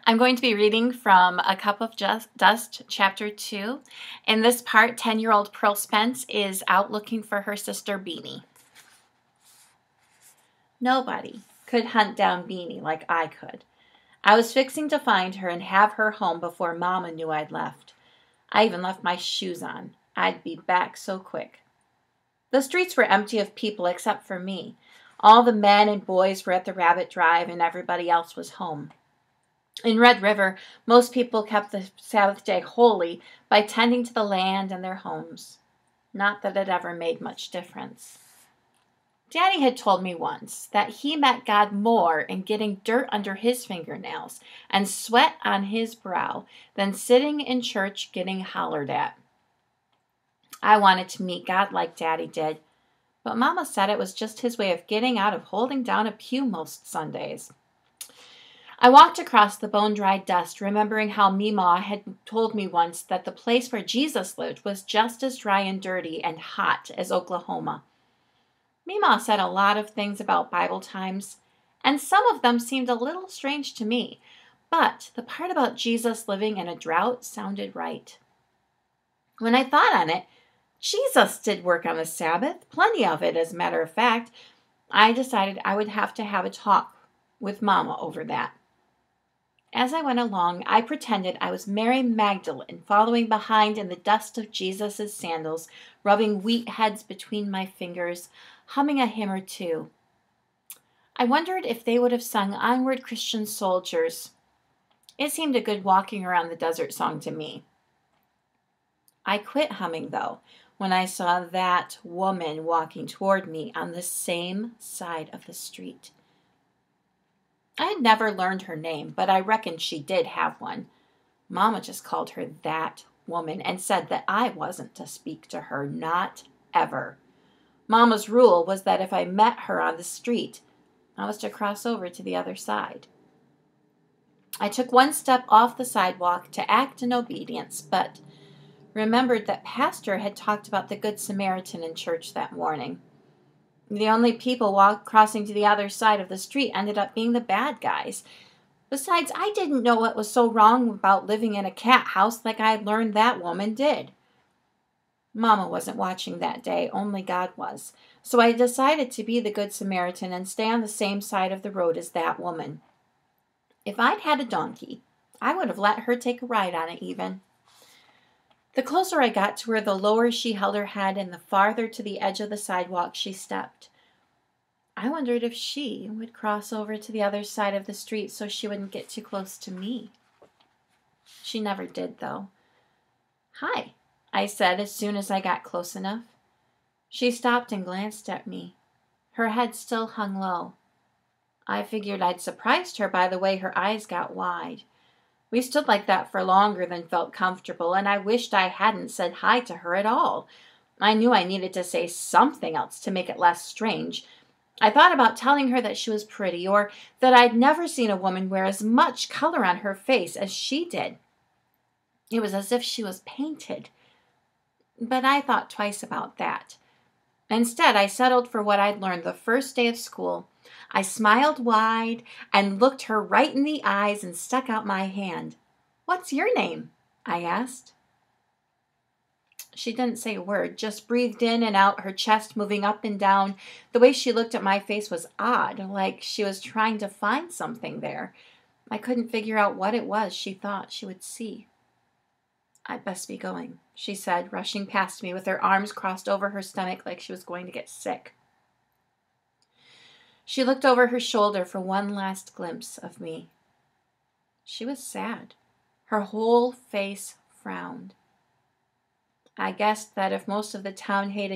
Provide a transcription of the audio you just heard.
I'm going to be reading from A Cup of Dust, Chapter 2. In this part, 10-year-old Pearl Spence is out looking for her sister Beanie. Nobody could hunt down Beanie like I could. I was fixing to find her and have her home before Mama knew I'd left. I even left my shoes on. I'd be back so quick. The streets were empty of people except for me. All the men and boys were at the rabbit drive and everybody else was home. In Red River, most people kept the Sabbath day holy by tending to the land and their homes. Not that it ever made much difference. Daddy had told me once that he met God more in getting dirt under his fingernails and sweat on his brow than sitting in church getting hollered at. I wanted to meet God like Daddy did, but Mama said it was just his way of getting out of holding down a pew most Sundays. I walked across the bone-dried dust, remembering how Meemaw had told me once that the place where Jesus lived was just as dry and dirty and hot as Oklahoma. Meemaw said a lot of things about Bible times, and some of them seemed a little strange to me, but the part about Jesus living in a drought sounded right. When I thought on it, Jesus did work on the Sabbath, plenty of it, as a matter of fact. I decided I would have to have a talk with Mama over that. As I went along, I pretended I was Mary Magdalene, following behind in the dust of Jesus' sandals, rubbing wheat heads between my fingers, humming a hymn or two. I wondered if they would have sung Onward Christian Soldiers. It seemed a good walking around the desert song to me. I quit humming, though, when I saw that woman walking toward me on the same side of the street. I had never learned her name, but I reckoned she did have one. Mama just called her that woman and said that I wasn't to speak to her, not ever. Mama's rule was that if I met her on the street, I was to cross over to the other side. I took one step off the sidewalk to act in obedience, but remembered that Pastor had talked about the Good Samaritan in church that morning. The only people crossing to the other side of the street ended up being the bad guys. Besides, I didn't know what was so wrong about living in a cat house like I had learned that woman did. Mama wasn't watching that day, only God was. So I decided to be the Good Samaritan and stay on the same side of the road as that woman. If I'd had a donkey, I would have let her take a ride on it even. The closer I got to her, the lower she held her head and the farther to the edge of the sidewalk she stepped. I wondered if she would cross over to the other side of the street so she wouldn't get too close to me. She never did, though. "Hi," I said as soon as I got close enough. She stopped and glanced at me. Her head still hung low. I figured I'd surprised her by the way her eyes got wide. We stood like that for longer than felt comfortable, and I wished I hadn't said hi to her at all. I knew I needed to say something else to make it less strange. I thought about telling her that she was pretty, or that I'd never seen a woman wear as much color on her face as she did. It was as if she was painted. But I thought twice about that. Instead, I settled for what I'd learned the first day of school. I smiled wide and looked her right in the eyes and stuck out my hand. "What's your name?" I asked. She didn't say a word, just breathed in and out, her chest moving up and down. The way she looked at my face was odd, like she was trying to find something there. I couldn't figure out what it was she thought she would see. "I'd best be going," she said, rushing past me with her arms crossed over her stomach like she was going to get sick. She looked over her shoulder for one last glimpse of me. She was sad. Her whole face frowned. I guessed that if most of the town hated